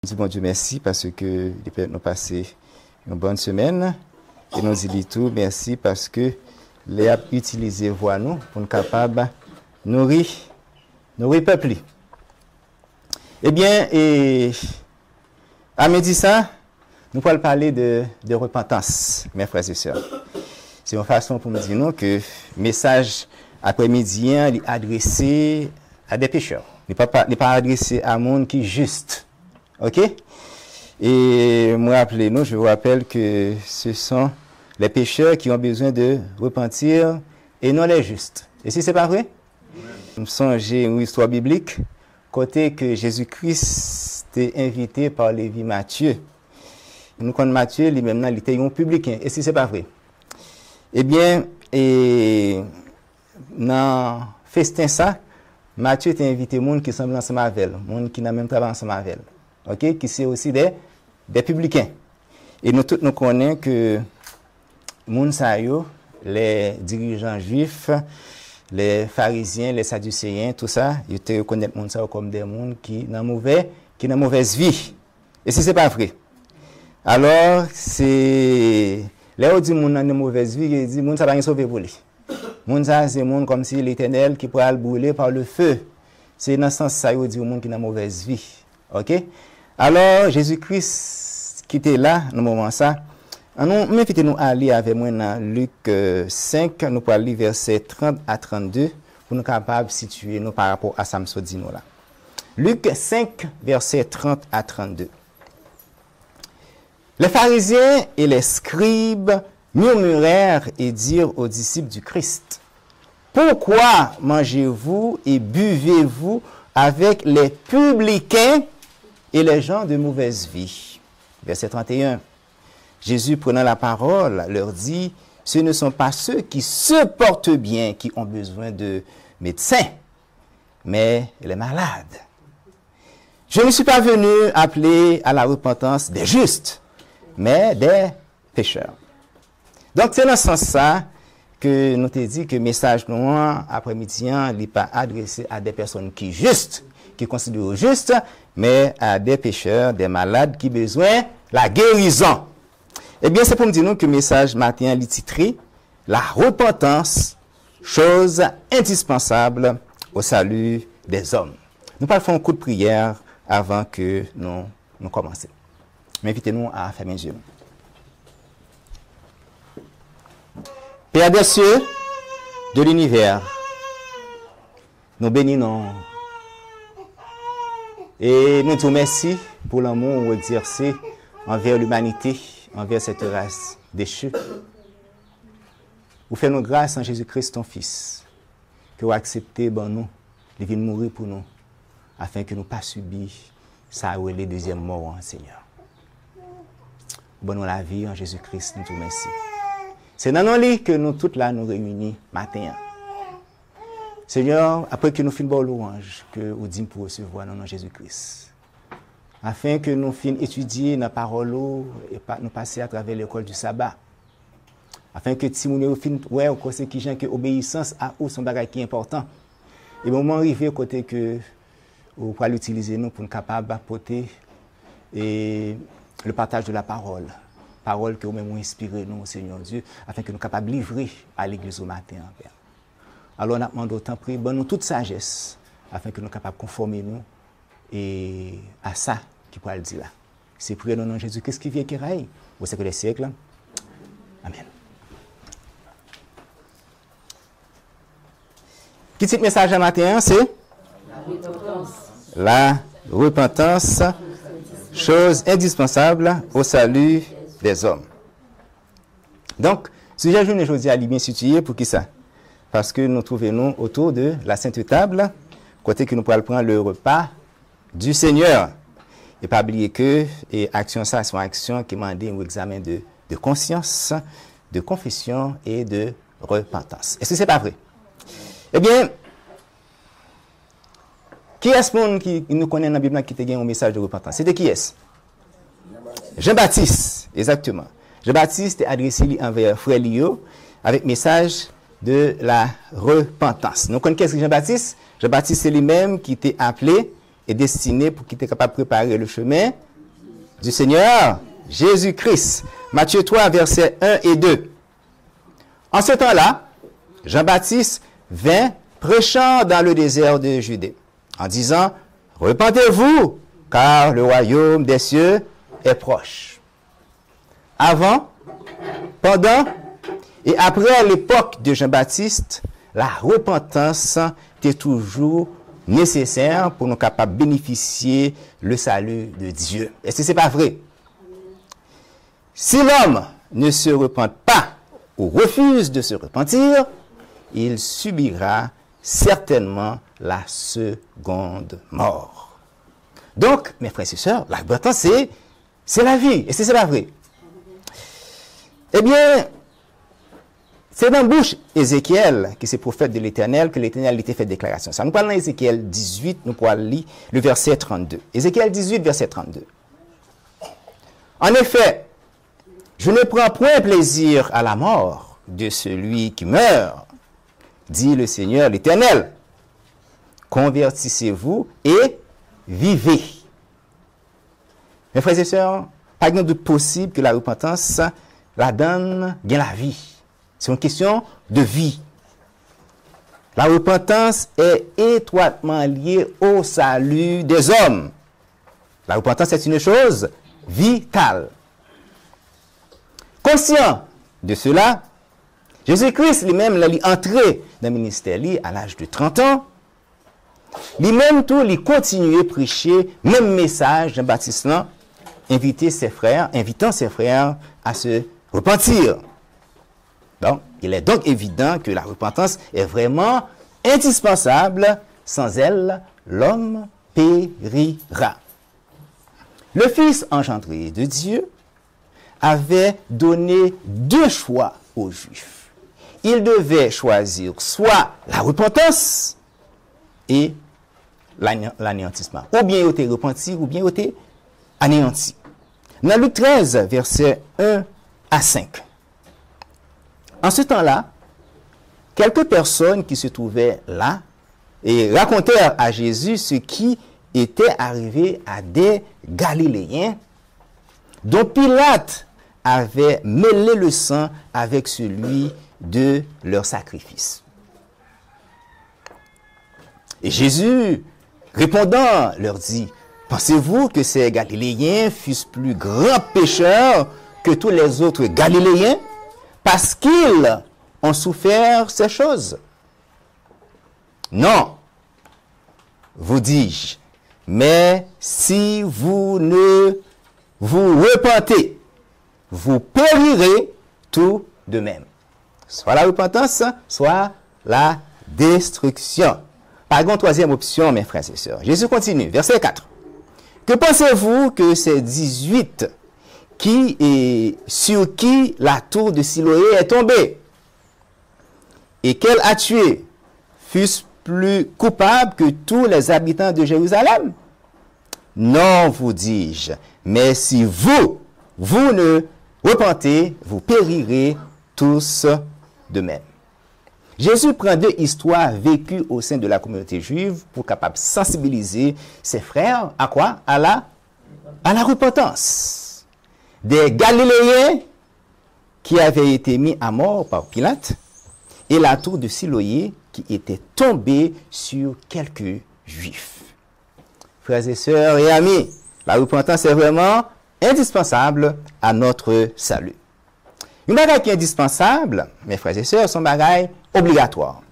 dis bon Dieu merci parce que nous passé une bonne semaine. Et nous disons tout merci parce que les a utilisé voix nous pour nous capables nourrir peuple. Eh bien, à midi ça, nous allons parler de repentance, mes frères et sœurs. C'est une façon pour nous dire non, que le message après-midi est adressé à des pécheurs. Il n'est pas adressé à un monde qui est juste. OK? Et je vous rappelle que ce sont les pécheurs qui ont besoin de repentir et non les justes. Et si ce n'est pas vrai? Nous songez une histoire biblique, côté que Jésus-Christ était invité par Lévi Matthieu. Nous connaissons Matthieu, lui-même, il était un publicain. Et si ce n'est pas vrai? Eh bien, dans festin ça, Matthieu était invité monde qui semble ensemble avec elle, monde qui n'a même travaillé ensemble avec elle. OK? Qui c'est aussi des publicains. Et nous tous nous connaissons que moun sa yo, les dirigeants juifs, les pharisiens, les sadducéens, tout ça, ils te reconnaissent moun sa yo comme des monde qui n'ont mauvaise vie. Et si c'est pas vrai. Alors, c'est là où dit moun n'a mauvaise vie, il dit moun ça va rien sauver pour lui. Moun ça c'est moun comme si l'Éternel qui pourrait le brûler par le feu. C'est dans ce sens ça yo dit moun qui n'a mauvaise vie. OK? Alors, Jésus-Christ qui était là, dans le moment ça, nous invitons à lire avec moi dans Luc 5, nous pourrons lire versets 30 à 32 pour nous capables de situer nous par rapport à Samson Dino là. Luc 5, versets 30 à 32. Les pharisiens et les scribes murmurèrent et dirent aux disciples du Christ: pourquoi mangez-vous et buvez-vous avec les publicains et les gens de mauvaise vie? Verset 31. Jésus, prenant la parole, leur dit: ce ne sont pas ceux qui se portent bien qui ont besoin de médecins, mais les malades. Je ne suis pas venu appeler à la repentance des justes, mais des pécheurs. Donc, c'est dans ce sens-là que nous te dit que le message noir après-midi n'est pas adressé à des personnes qui justes, qui considèrent justes, mais à des pécheurs, des malades qui ont besoin de la guérison. Eh bien, c'est pour me dire que le message matin est titré « La repentance, chose indispensable au salut des hommes ». Nous parlons un coup de prière avant que nous commencions. Invitez-nous à fermer les yeux. Père des cieux, de l'univers, nous bénissons et nous te remercions pour l'amour exercé envers l'humanité, envers cette race déchue. Vous faites nos grâces en Jésus-Christ, ton Fils, que vous acceptez ben nous, de venir mourir pour nous, afin que nous ne pas subir ça ou les deuxième mort, Seigneur. Bonne la vie en Jésus-Christ, nous te remercions. C'est dans nos lits que nous toutes là nous réunis matin. Seigneur, après que nous finissons louange, que nous disons pour recevoir dans Jésus-Christ. Afin que nous finissions étudier la parole et nous passer à travers l'école du sabbat. Afin que si nous finissons, ouais, au c'est qui que obéissance à eux son bagage qui est important. Et au moment arrivé côté que nous pourrons l'utiliser nous pour nous capables d'apporter et le partage de la parole. Parole que nous-mêmes inspiré nous, Seigneur Dieu, afin que nous soyons capables de livrer à l'église au matin, Père. Alors, on a demandé autant prix, bonne nous toute sagesse, afin que nous soyons capables de conformer nous et à ça qui pourra le dire là. C'est prier dans le nom de Jésus-Christ qui vient qui règne au siècle des siècles. Amen. Petit message à matin, c'est la repentance, chose indispensable au salut des hommes. Donc, sujet journée aujourd'hui est bien situé pour qui ça? Parce que nous trouvons autour de la Sainte Table, côté que nous pourrons prendre le repas du Seigneur. Et pas oublier que action ça, c'est une action qui demande un examen de conscience, de confession et de repentance. Est-ce que c'est pas vrai? Eh bien, qui est-ce monde qui nous connaît dans la Bible qui te gagne un message de repentance? C'était qui est-ce? Jean-Baptiste, exactement. Jean-Baptiste est adressé envers frère Lio avec message de la repentance. Nous connaissons qui Jean-Baptiste? Jean-Baptiste, c'est lui-même qui était appelé et destiné pour qu'il était capable de préparer le chemin du Seigneur Jésus-Christ. Matthieu 3, versets 1 et 2. En ce temps-là, Jean-Baptiste vint prêchant dans le désert de Judée, en disant, « Repentez-vous, car le royaume des cieux est proche. » Avant, pendant et après l'époque de Jean-Baptiste, la repentance était toujours nécessaire pour nous capables de bénéficier le salut de Dieu. Est-ce que ce n'est pas vrai? Si l'homme ne se repent pas ou refuse de se repentir, il subira certainement la seconde mort. Donc, mes frères et sœurs, la repentance, c'est la vie. Est-ce que c'est pas vrai? Eh bien, c'est dans la bouche Ézéchiel, qui est prophète de l'Éternel, que l'Éternel était fait déclaration. Ça nous parle dans Ézéchiel 18, nous pourrons lire le verset 32. Ézéchiel 18, verset 32. En effet, je ne prends point plaisir à la mort de celui qui meurt, dit le Seigneur l'Éternel. Convertissez-vous et vivez. Mes frères et sœurs, pas de doute possible que la repentance la donne gagne la vie. C'est une question de vie. La repentance est étroitement liée au salut des hommes. La repentance est une chose vitale. Conscient de cela, Jésus-Christ lui-même l'a entré dans le ministère à l'âge de 30 ans. Lui-même tout, il continuait à prêcher même message Jean-Baptiste, invitant ses frères à se repentir. Donc, il est donc évident que la repentance est vraiment indispensable. Sans elle, l'homme périra. Le Fils engendré de Dieu avait donné deux choix aux Juifs. Ils devaient choisir soit la repentance et l'anéantissement. Ou bien ils étaient repentis, ou bien ils étaient anéantis. Dans Luc 13, versets 1 à 5. En ce temps-là, quelques personnes qui se trouvaient là et racontèrent à Jésus ce qui était arrivé à des Galiléens dont Pilate avait mêlé le sang avec celui de leur sacrifice. Et Jésus, répondant, leur dit, « Pensez-vous que ces Galiléens fussent plus grands pécheurs que tous les autres Galiléens parce qu'ils ont souffert ces choses? Non, vous dis-je, mais si vous ne vous repentez, vous périrez tout de même. » Soit la repentance, soit la destruction. Par contre, troisième option, mes frères et sœurs. Jésus continue, verset 4. Que pensez-vous que ces 18 sur qui la tour de Siloé est tombée et qu'elle a tué fussent plus coupables que tous les habitants de Jérusalem? Non, vous dis-je, mais si vous ne repentez, vous périrez tous de même. Jésus prend deux histoires vécues au sein de la communauté juive pour capable de sensibiliser ses frères à quoi? À la repentance. Des Galiléens qui avaient été mis à mort par Pilate et la tour de Siloé qui était tombée sur quelques juifs. Frères et sœurs et amis, la repentance est vraiment indispensable à notre salut. Une bagaille qui est indispensable, mes frères et sœurs, sont bagailles obligatoires.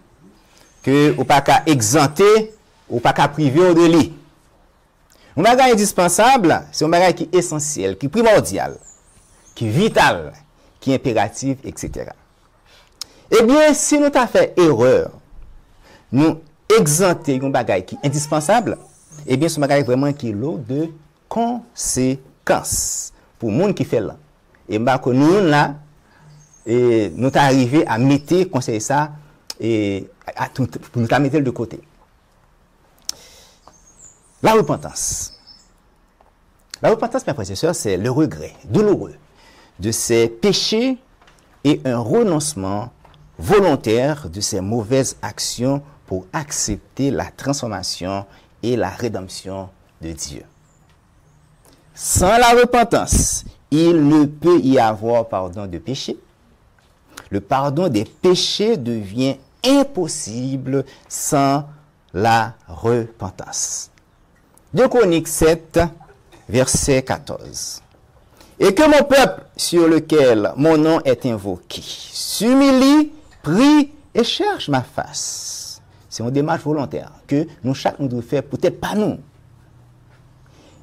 Que ou pas qu'à exempter, ou pas qu'à priver de lui. Une bagaille indispensable, c'est une bagaille qui est essentielle, qui est primordiale, qui est vitale, qui est impérative, etc. Eh bien, si nous avons fait erreur, nous exempter une bagaille qui est indispensable, eh bien, c'est une bagaille vraiment qui est lourde de conséquences pour le monde qui fait là. Et bien, que nous, là, et nous sommes arrivés à mettre conseil ça et pour nous mettre de côté. La repentance. La repentance, mes frères et sœurs, c'est le regret douloureux de ses péchés et un renoncement volontaire de ses mauvaises actions pour accepter la transformation et la rédemption de Dieu. sans la repentance, il ne peut y avoir pardon de péché. Le pardon des péchés devient impossible sans la repentance. 2 Chroniques 7, verset 14. Et que mon peuple sur lequel mon nom est invoqué s'humilie, prie et cherche ma face. C'est une démarche volontaire que nous chaque nous devons faire, peut-être pas nous.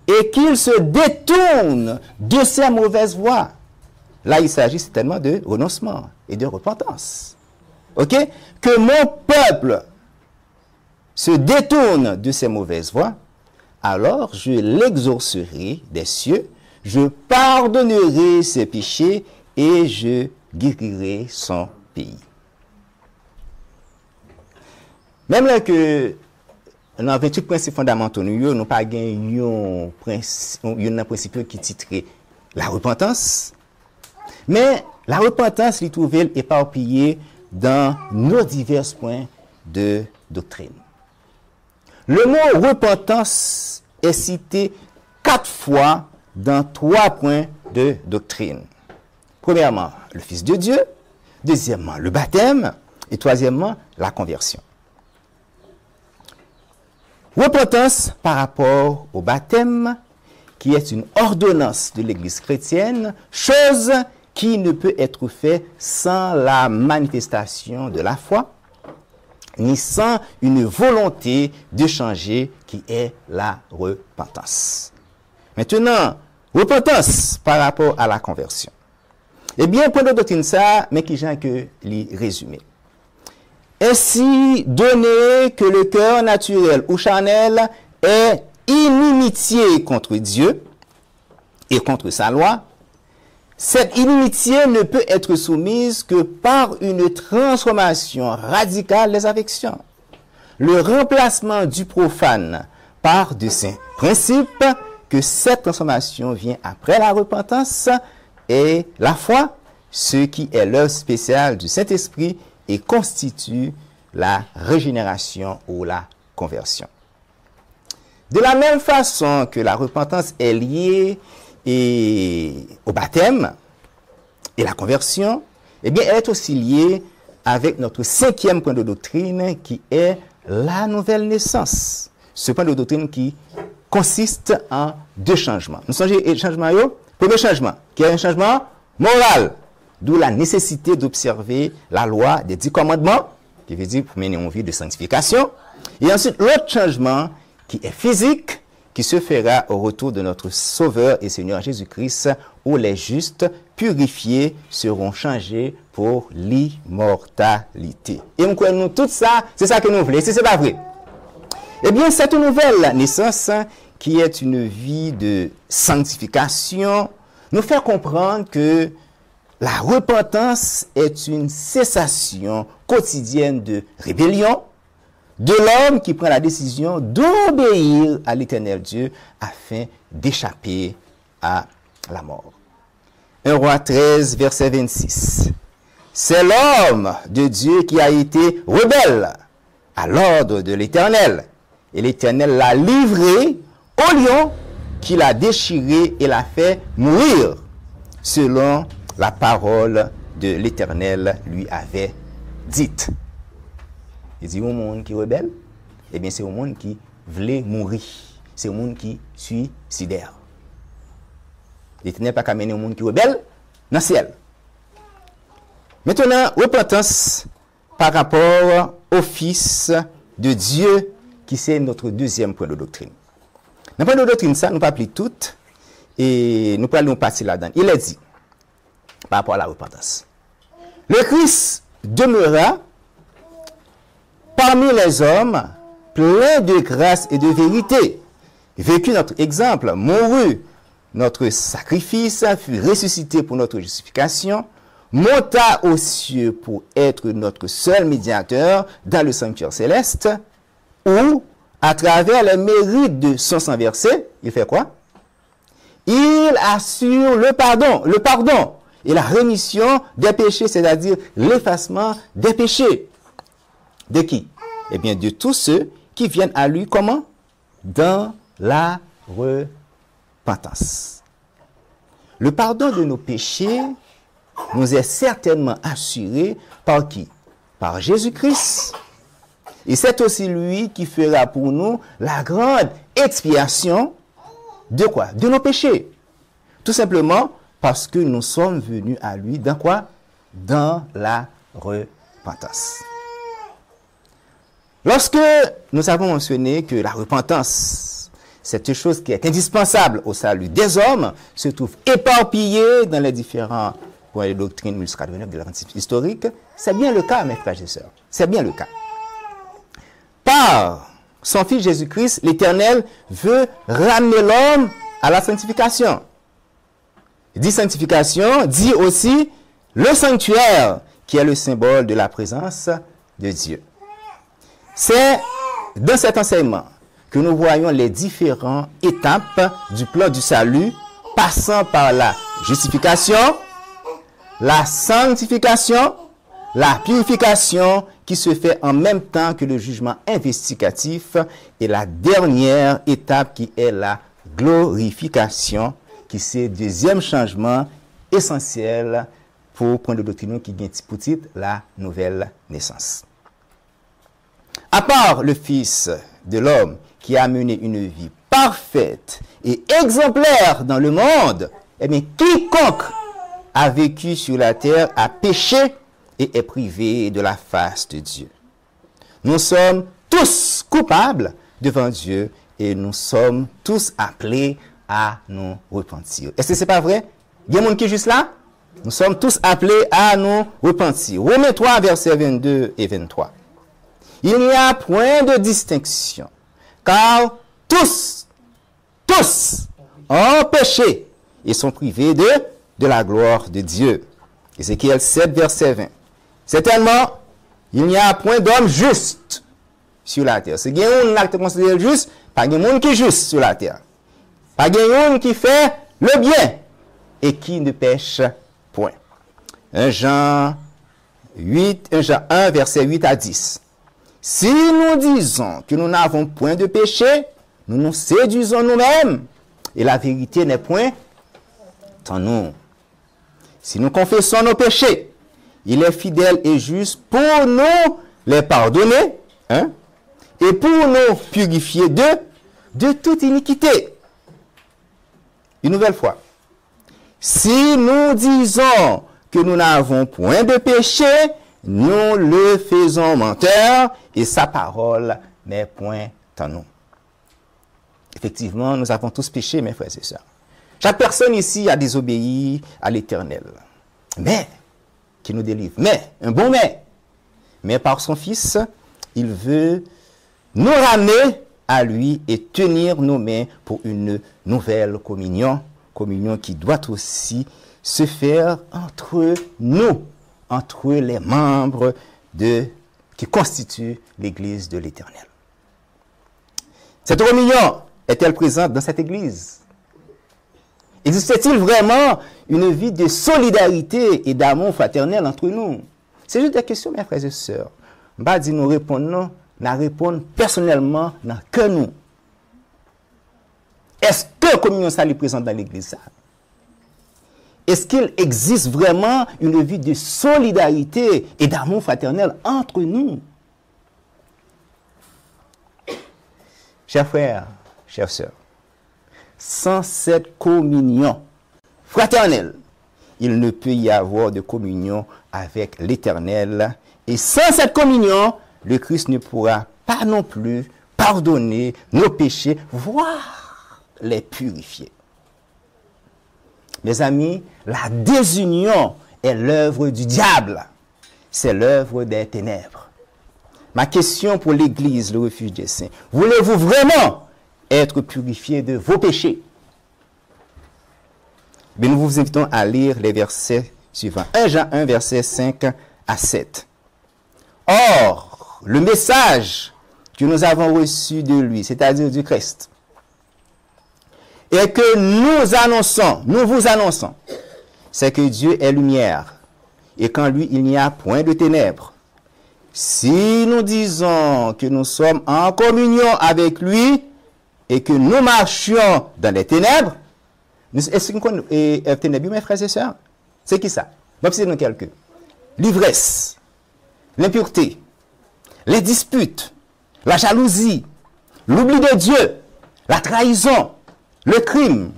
Et qu'il se détourne de ses mauvaises voies. Là, il s'agit certainement de renoncement et de repentance. Ok? Que mon peuple se détourne de ses mauvaises voies, alors je l'exaucerai des cieux, je pardonnerai ses péchés et je guérirai son pays. Même là que dans 28 principes fondamentaux, nous n'avons pas gagné un principe qui titrait la repentance. Mais la repentance, il trouve éparpillée dans nos divers points de doctrine. Le mot repentance est cité 4 fois dans 3 points de doctrine. Premièrement, le Fils de Dieu. Deuxièmement, le baptême. Et troisièmement, la conversion. Repentance par rapport au baptême, qui est une ordonnance de l'Église chrétienne, chose qui ne peut être faite sans la manifestation de la foi, ni sans une volonté de changer qui est la repentance. Maintenant, repentance par rapport à la conversion. Eh bien, point de doctrine ça, mais qui j'ai que les résumer. Ainsi, donné que le cœur naturel ou charnel est inimitié contre Dieu et contre sa loi, cette inimitié ne peut être soumise que par une transformation radicale des affections. Le remplacement du profane par de saints principes, que cette transformation vient après la repentance et la foi, ce qui est l'œuvre spéciale du Saint-Esprit et constitue la régénération ou la conversion. De la même façon que la repentance est liée au baptême et la conversion, eh bien, elle est aussi liée avec notre 5e point de doctrine qui est la nouvelle naissance. Ce point de doctrine qui consiste en 2 changements. Nous sommes les changements. Premier changement, qui est un changement moral, d'où la nécessité d'observer la loi des 10 commandements, qui veut dire pour mener une vie de sanctification. Et ensuite, l'autre changement qui est physique, qui se fera au retour de notre Sauveur et Seigneur Jésus-Christ, où les justes purifiés seront changés pour l'immortalité. Et nous, tout ça, c'est ça que nous voulons, c'est pas vrai. Eh bien, cette nouvelle naissance, qui est une vie de sanctification, nous fait comprendre que la repentance est une cessation quotidienne de rébellion de l'homme qui prend la décision d'obéir à l'Éternel Dieu afin d'échapper à la mort. 1 Roi 13, verset 26. C'est l'homme de Dieu qui a été rebelle à l'ordre de l'Éternel. Et l'Éternel l'a livré au lion qui l'a déchiré et l'a fait mourir, selon la parole de l'Éternel lui avait dite. Il dit, au monde qui est rebelle, eh bien, c'est au monde qui voulait mourir. C'est au monde qui suicidaire. L'Éternel n'a pas qu'à mener au monde qui est rebelle dans le ciel. Maintenant, repentance par rapport au Fils de Dieu, qui c'est notre 2e point de doctrine. Dans le point de doctrine, ça, nous pas appeler tout, et nous allons passer là-dedans. Il est dit, par rapport à la repentance. Le Christ demeura parmi les hommes, plein de grâce et de vérité. Vécu notre exemple, mourut notre sacrifice, fut ressuscité pour notre justification, monta aux cieux pour être notre seul médiateur dans le sanctuaire céleste, où, à travers les mérites de son sang versé, il fait quoi? Il assure le pardon et la rémission des péchés, c'est-à-dire l'effacement des péchés. De qui? Eh bien, de tous ceux qui viennent à lui, comment? Dans la repentance. Le pardon de nos péchés nous est certainement assuré par qui? Par Jésus-Christ. Et c'est aussi lui qui fera pour nous la grande expiation de quoi? De nos péchés. Tout simplement parce que nous sommes venus à lui dans quoi? Dans la repentance. Lorsque nous avons mentionné que la repentance, c'est une chose qui est indispensable au salut des hommes, se trouve éparpillée dans les différents points de doctrine jusqu'à de la historique, c'est bien le cas, mes frères et sœurs. C'est bien le cas. Par son Fils Jésus-Christ, l'Éternel veut ramener l'homme à la sanctification. Dit sanctification, dit aussi le sanctuaire, qui est le symbole de la présence de Dieu. C'est dans cet enseignement que nous voyons les différentes étapes du plan du salut, passant par la justification, la sanctification, la purification qui se fait en même temps que le jugement investigatif et la dernière étape qui est la glorification, qui c'est le deuxième changement essentiel pour point de doctrine qui vient pour titre la nouvelle naissance. À part le Fils de l'homme qui a mené une vie parfaite et exemplaire dans le monde, eh bien, quiconque a vécu sur la terre a péché et est privé de la face de Dieu. Nous sommes tous coupables devant Dieu et nous sommes tous appelés à nous repentir. Est-ce que ce n'est pas vrai? Il y a des gens qui sont juste là? Nous sommes tous appelés à nous repentir. Romains 3, versets 22 et 23. Il n'y a point de distinction, car tous ont péché et sont privés de la gloire de Dieu. Ézéchiel 7, verset 20. Certainement, il n'y a point d'homme juste sur la terre. C'est quelqu'un qui est considéré juste, pas quelqu'un qui est juste sur la terre. Pas quelqu'un qui fait le bien et qui ne pêche point. 1 Jean 1, verset 8 à 10. Si nous disons que nous n'avons point de péché, nous nous séduisons nous-mêmes, et la vérité n'est point en nous. Si nous confessons nos péchés, il est fidèle et juste pour nous les pardonner, et pour nous purifier de toute iniquité. Une nouvelle fois. Si nous disons que nous n'avons point de péché, nous le faisons menteur et sa parole n'est point en nous. Effectivement, nous avons tous péché, mes frères et sœurs. Chaque personne ici a désobéi à l'Éternel. Mais, qui nous délivre. Mais, un bon mais par son Fils, il veut nous ramener à lui et tenir nos mains pour une nouvelle communion. Communion qui doit aussi se faire entre nous, entre les membres qui constituent l'Église de l'Éternel. Cette communion est-elle présente dans cette Église? Existe-t-il vraiment une vie de solidarité et d'amour fraternel entre nous? C'est juste des questions, mes frères et sœurs. Je ne vais pas dire nous répondons, nous répondons personnellement dans que nous. Est-ce que la communion est présente dans l'Église? Est-ce qu'il existe vraiment une vie de solidarité et d'amour fraternel entre nous? Chers frères, chères sœurs, sans cette communion fraternelle, il ne peut y avoir de communion avec l'Éternel. Et sans cette communion, le Christ ne pourra pas non plus pardonner nos péchés, voire les purifier. Mes amis, la désunion est l'œuvre du diable. C'est l'œuvre des ténèbres. Ma question pour l'Église, le refuge des saints, voulez-vous vraiment être purifié de vos péchés? Mais nous vous invitons à lire les versets suivants. 1 Jean 1, versets 5 à 7. Or, le message que nous avons reçu de lui, c'est-à-dire du Christ, et que nous vous annonçons, c'est que Dieu est lumière, et qu'en lui il n'y a point de ténèbres. Si nous disons que nous sommes en communion avec lui, et que nous marchions dans les ténèbres, Est-ce qu'on connaît ténèbres, mes frères et sœurs? C'est qui ça? Bon, c'est dans quelques. L'ivresse, l'impureté, les disputes, la jalousie, l'oubli de Dieu, la trahison, le crime,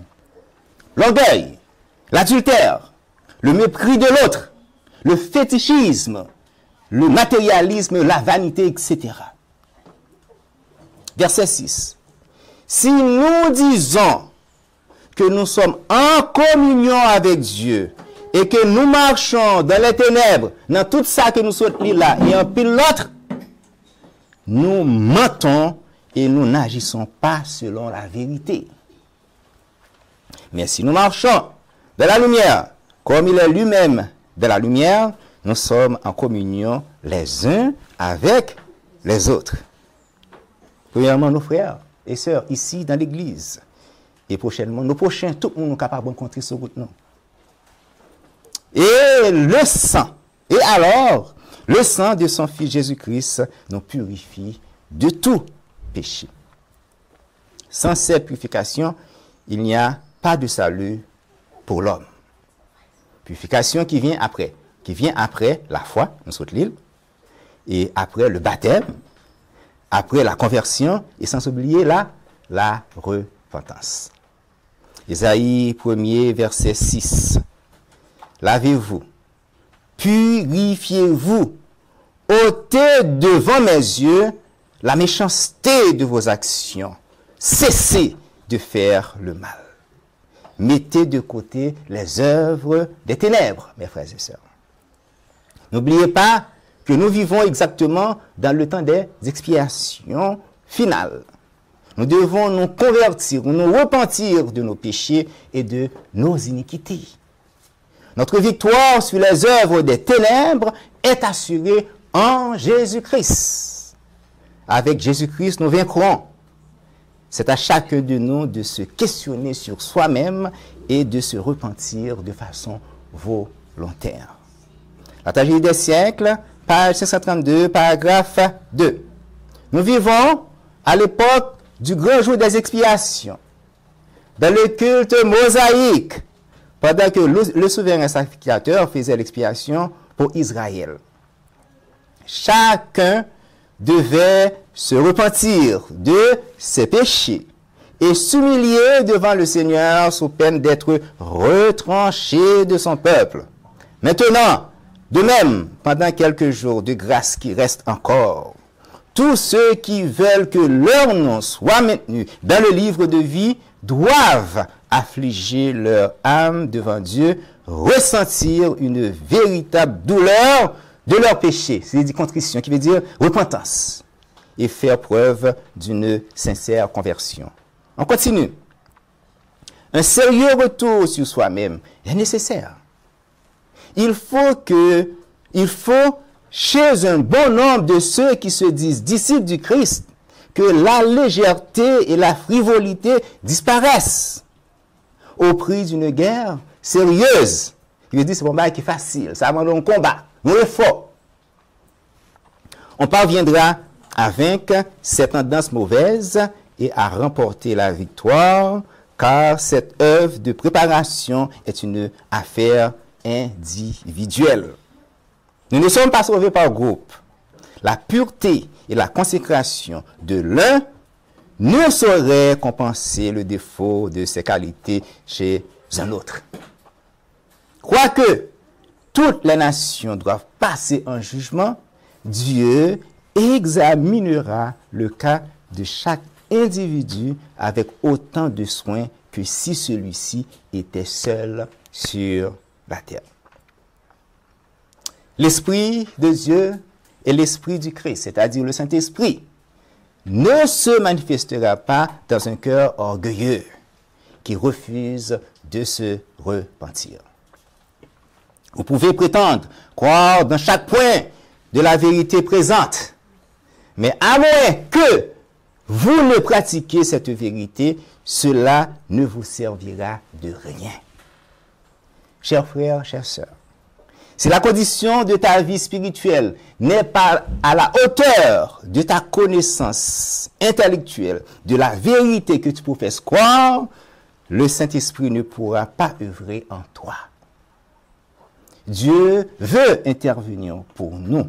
l'orgueil, l'adultère, le mépris de l'autre, le fétichisme, le matérialisme, la vanité, etc. Verset 6. Si nous disons que nous sommes en communion avec Dieu et que nous marchons dans les ténèbres, dans tout ça que nous sommes là, et en pile l'autre, nous mentons et nous n'agissons pas selon la vérité. Mais si nous marchons dans la lumière, comme il est lui-même de la lumière, nous sommes en communion les uns avec les autres. Premièrement, nos frères et sœurs, ici dans l'église, et prochainement, nos prochains, tout le monde est capable de rencontrer ce route, non. Et le sang, et alors, le sang de son Fils Jésus-Christ nous purifie de tout péché. Sans cette purification, il n'y a pas de salut pour l'homme. Purification qui vient après la foi, nous sommes l'île, et après le baptême, après la conversion, et sans oublier la repentance. Ésaïe 1er, verset 6. Lavez-vous, purifiez-vous, ôtez devant mes yeux la méchanceté de vos actions, cessez de faire le mal. Mettez de côté les œuvres des ténèbres, mes frères et sœurs. N'oubliez pas que nous vivons exactement dans le temps des expiations finales. Nous devons nous convertir, nous repentir de nos péchés et de nos iniquités. Notre victoire sur les œuvres des ténèbres est assurée en Jésus-Christ. Avec Jésus-Christ, nous vaincrons. C'est à chacun de nous de se questionner sur soi-même et de se repentir de façon volontaire. La tragédie des siècles, page 532, paragraphe 2. Nous vivons à l'époque du grand jour des expiations, dans le culte mosaïque, pendant que le souverain sacrificateur faisait l'expiation pour Israël. Chacun devait se repentir de ses péchés et s'humilier devant le Seigneur sous peine d'être retranché de son peuple. Maintenant, de même, pendant quelques jours de grâce qui restent encore, tous ceux qui veulent que leur nom soit maintenu dans le livre de vie doivent affliger leur âme devant Dieu, ressentir une véritable douleur de leur péché. C'est contrition qui veut dire repentance. Et faire preuve d'une sincère conversion. On continue. Un sérieux retour sur soi-même est nécessaire. Il faut, chez un bon nombre de ceux qui se disent disciples du Christ, que la légèreté et la frivolité disparaissent au prix d'une guerre sérieuse. Il veut dire c'est un combat qui est facile, ça demande un combat, un effort. On parviendra à vaincre cette tendance mauvaise et à remporter la victoire, car cette œuvre de préparation est une affaire individuelle. Nous ne sommes pas sauvés par groupe. La pureté et la consécration de l'un ne sauraient compenser le défaut de ses qualités chez un autre. Quoique toutes les nations doivent passer en jugement, Dieu examinera le cas de chaque individu avec autant de soin que si celui-ci était seul sur la terre. L'Esprit de Dieu et l'Esprit du Christ, c'est-à-dire le Saint-Esprit, ne se manifestera pas dans un cœur orgueilleux qui refuse de se repentir. Vous pouvez prétendre croire dans chaque point de la vérité présente, mais à moins que vous ne pratiquiez cette vérité, cela ne vous servira de rien. Chers frères, chères sœurs, si la condition de ta vie spirituelle n'est pas à la hauteur de ta connaissance intellectuelle, de la vérité que tu professes croire, le Saint-Esprit ne pourra pas œuvrer en toi. Dieu veut intervenir pour nous.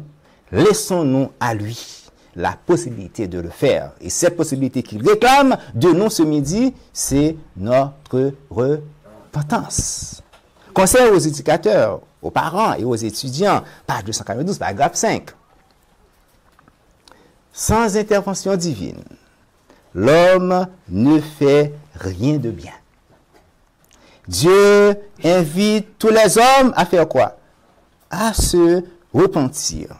Laissons-nous à lui la possibilité de le faire. Et cette possibilité qu'il réclame de nous ce midi, c'est notre repentance. Conseil aux éducateurs, aux parents et aux étudiants, page 242, paragraphe 5. Sans intervention divine, l'homme ne fait rien de bien. Dieu invite tous les hommes à faire quoi? À se repentir.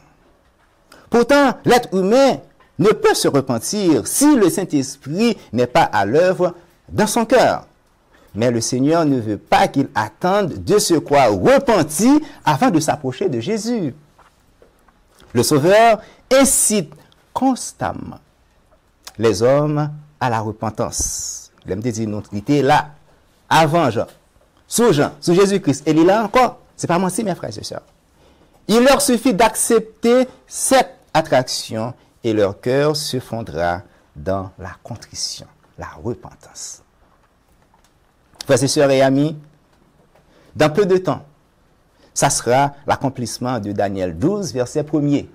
Pourtant, l'être humain ne peut se repentir si le Saint-Esprit n'est pas à l'œuvre dans son cœur. Mais le Seigneur ne veut pas qu'il attende de se quoi repentir afin de s'approcher de Jésus. Le Sauveur incite constamment les hommes à la repentance. Il me dit, notre était là, avant Jean, sous Jésus-Christ. Et il est là encore. C'est pas moi aussi, mes frères et sœurs. Il leur suffit d'accepter cette attraction et leur cœur se fondra dans la contrition, la repentance. Frères et sœurs et amis, dans peu de temps, ça sera l'accomplissement de Daniel 12, verset 1er,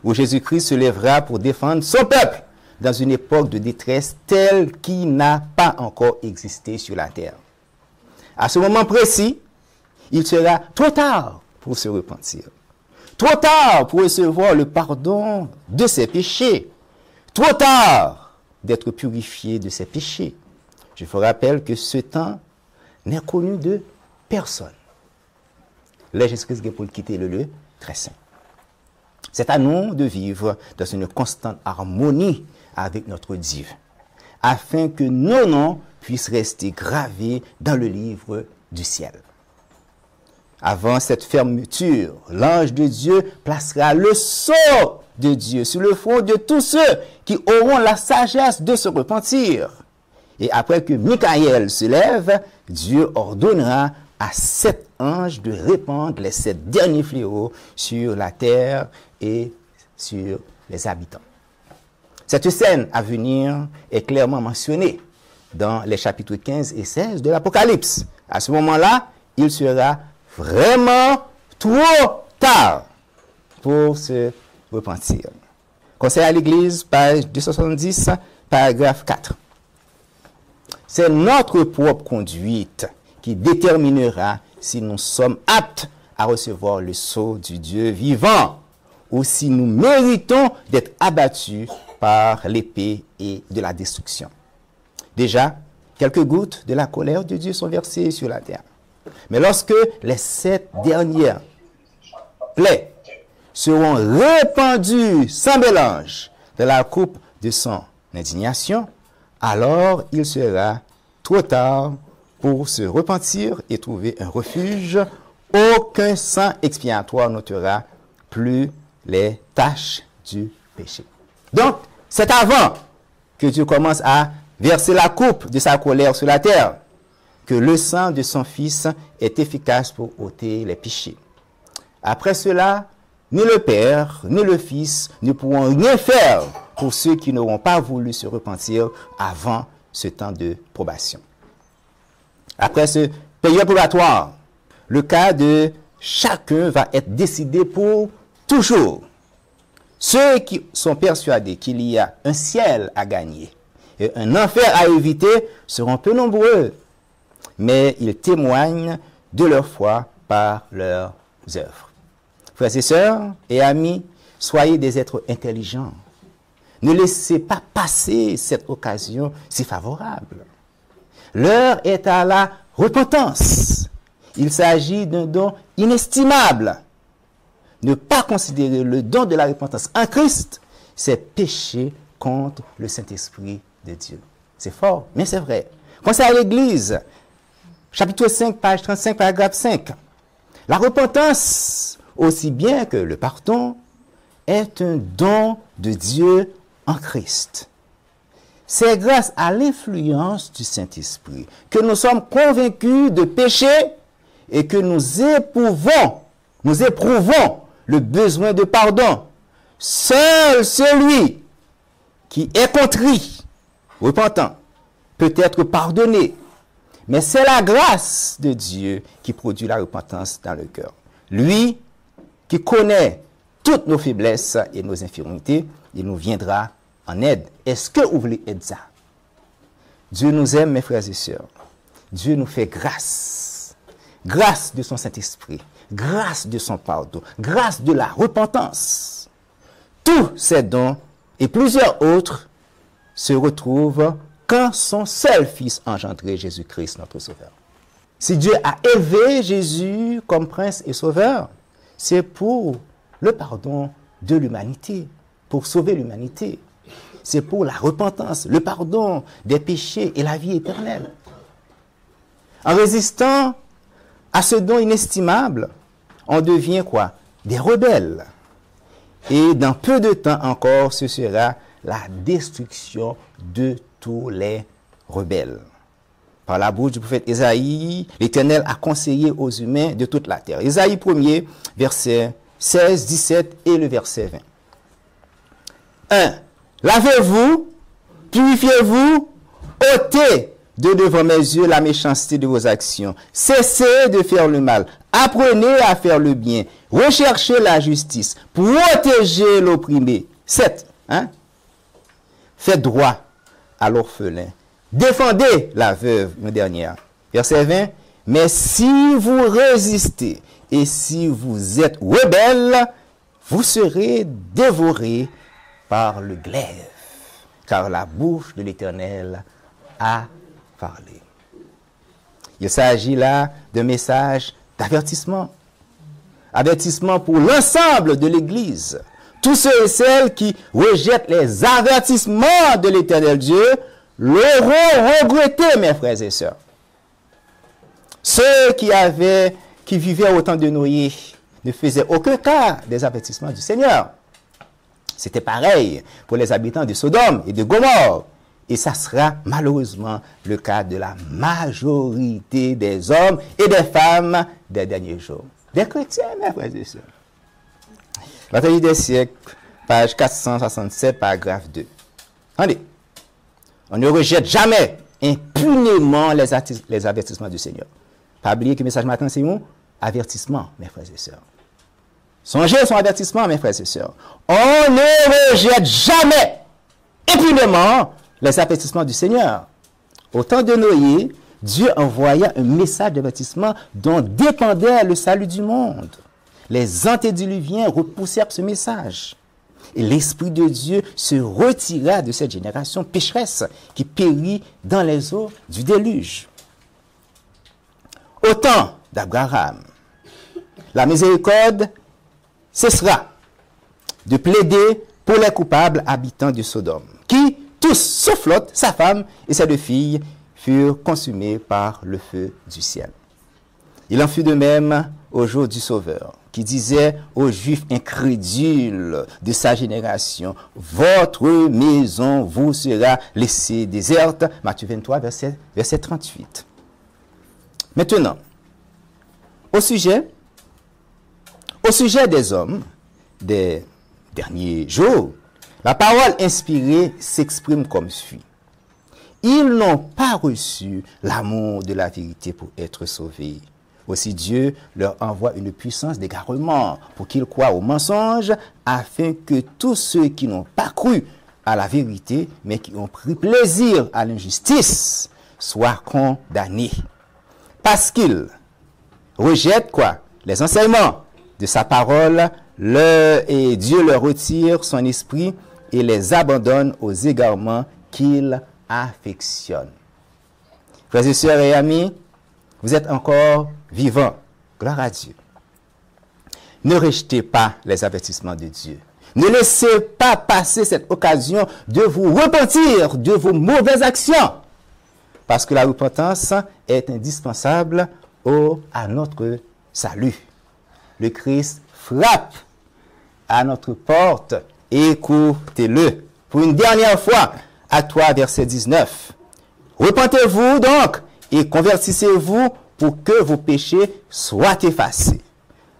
où Jésus-Christ se lèvera pour défendre son peuple dans une époque de détresse telle qui n'a pas encore existé sur la terre. À ce moment précis, il sera trop tard pour se repentir. Trop tard pour recevoir le pardon de ses péchés. Trop tard d'être purifié de ses péchés. Je vous rappelle que ce temps n'est connu de personne. Là, Jésus-Christ est pour quitter le lieu très saint. C'est à nous de vivre dans une constante harmonie avec notre Dieu, afin que nos noms puissent rester gravés dans le livre du ciel. Avant cette fermeture, l'ange de Dieu placera le sceau de Dieu sur le front de tous ceux qui auront la sagesse de se repentir. Et après que Michael se lève, Dieu ordonnera à 7 anges de répandre les 7 derniers fléaux sur la terre et sur les habitants. Cette scène à venir est clairement mentionnée dans les chapitres 15 et 16 de l'Apocalypse. À ce moment-là, il sera vraiment trop tard pour se repentir. Conseil à l'Église, page 270, paragraphe 4. C'est notre propre conduite qui déterminera si nous sommes aptes à recevoir le sceau du Dieu vivant ou si nous méritons d'être abattus par l'épée et de la destruction. Déjà, quelques gouttes de la colère de Dieu sont versées sur la terre. Mais lorsque les 7 dernières plaies seront répandues sans mélange de la coupe de son indignation, alors il sera trop tard pour se repentir et trouver un refuge. Aucun sang expiatoire n'ôtera plus les taches du péché. Donc, c'est avant que Dieu commence à verser la coupe de sa colère sur la terre que le sang de son Fils est efficace pour ôter les péchés. Après cela, ni le Père, ni le Fils ne pourront rien faire pour ceux qui n'auront pas voulu se repentir avant ce temps de probation. Après ce période probatoire, le cas de chacun va être décidé pour toujours. Ceux qui sont persuadés qu'il y a un ciel à gagner et un enfer à éviter seront peu nombreux, mais ils témoignent de leur foi par leurs œuvres. Frères et sœurs et amis, soyez des êtres intelligents. Ne laissez pas passer cette occasion si favorable. L'heure est à la repentance. Il s'agit d'un don inestimable. Ne pas considérer le don de la repentance en Christ, c'est pécher contre le Saint-Esprit de Dieu. C'est fort, mais c'est vrai. Conseil à l'Église, chapitre 5, page 35, paragraphe 5. La repentance, aussi bien que le pardon, est un don de Dieu en Christ. C'est grâce à l'influence du Saint-Esprit que nous sommes convaincus de péché et que nous éprouvons le besoin de pardon. Seul celui qui est contrit, repentant, peut être pardonné. Mais c'est la grâce de Dieu qui produit la repentance dans le cœur. Lui qui connaît toutes nos faiblesses et nos infirmités, il nous viendra en aide. Est-ce que vous voulez aider ça? Dieu nous aime, mes frères et sœurs. Dieu nous fait grâce. Grâce de son Saint-Esprit. Grâce de son pardon. Grâce de la repentance. Tous ces dons et plusieurs autres se retrouvent quand son seul Fils engendré, Jésus-Christ, notre Sauveur. Si Dieu a élevé Jésus comme prince et sauveur, c'est pour le pardon de l'humanité, pour sauver l'humanité. C'est pour la repentance, le pardon des péchés et la vie éternelle. En résistant à ce don inestimable, on devient quoi? Des rebelles. Et dans peu de temps encore, ce sera la destruction de tous les rebelles. Par la bouche du prophète Ésaïe, l'Éternel a conseillé aux humains de toute la terre. Ésaïe 1er, verset 16, 17 et le verset 20. 1. Lavez-vous, purifiez-vous, ôtez de devant mes yeux la méchanceté de vos actions. Cessez de faire le mal. Apprenez à faire le bien. Recherchez la justice. Protégez l'opprimé. 7. Faites droit à l'orphelin. Défendez la veuve, une dernière. Verset 20. Mais si vous résistez et si vous êtes rebelles, vous serez dévorés par le glaive, car la bouche de l'Éternel a parlé. Il s'agit là d'un message d'avertissement. Avertissement pour l'ensemble de l'Église. Tous ceux et celles qui rejettent les avertissements de l'Éternel Dieu l'auront regretté, mes frères et sœurs. Ceux qui vivaient au temps de Noé ne faisaient aucun cas des avertissements du Seigneur. C'était pareil pour les habitants de Sodome et de Gomorrhe. Et ça sera malheureusement le cas de la majorité des hommes et des femmes des derniers jours. Des chrétiens, mes frères et sœurs. La Théologie des siècles, page 467, paragraphe 2. Allez, on ne rejette jamais impunément les avertissements du Seigneur. Pas oublier que le message matin, c'est un avertissement, mes frères et sœurs. Songez son avertissement, mes frères et sœurs. On ne rejette jamais impunément les avertissements du Seigneur. Au temps de Noé, Dieu envoya un message d'avertissement dont dépendait le salut du monde. Les antédiluviens repoussèrent ce message. Et l'Esprit de Dieu se retira de cette génération pécheresse qui périt dans les eaux du déluge. Au temps d'Abraham, la miséricorde cessera de plaider pour les coupables habitants de Sodome, qui, tous, sauf Lot, sa femme et ses 2 filles, furent consumés par le feu du ciel. Il en fut de même au jour du Sauveur, qui disait aux Juifs incrédules de sa génération, « Votre maison vous sera laissée déserte. » Matthieu 23, verset 38. Maintenant, au sujet des hommes des derniers jours, la parole inspirée s'exprime comme suit. Ils n'ont pas reçu l'amour de la vérité pour être sauvés. Aussi Dieu leur envoie une puissance d'égarement pour qu'ils croient au mensonge, afin que tous ceux qui n'ont pas cru à la vérité, mais qui ont pris plaisir à l'injustice, soient condamnés. Parce qu'ils rejettent quoi? Les enseignements de sa parole, et Dieu leur retire son esprit et les abandonne aux égarements qu'il affectionne. Frères et sœurs et amis, vous êtes encore vivants. Gloire à Dieu. Ne rejetez pas les avertissements de Dieu. Ne laissez pas passer cette occasion de vous repentir de vos mauvaises actions. Parce que la repentance est indispensable à notre salut. Le Christ frappe à notre porte. Écoutez-le. Pour une dernière fois, à toi, verset 19. Repentez-vous donc et convertissez-vous pour que vos péchés soient effacés.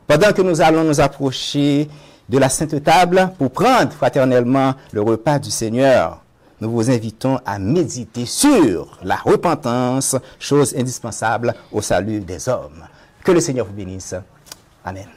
Pendant que nous allons nous approcher de la Sainte Table pour prendre fraternellement le repas du Seigneur, nous vous invitons à méditer sur la repentance, chose indispensable au salut des hommes. Que le Seigneur vous bénisse. Amen.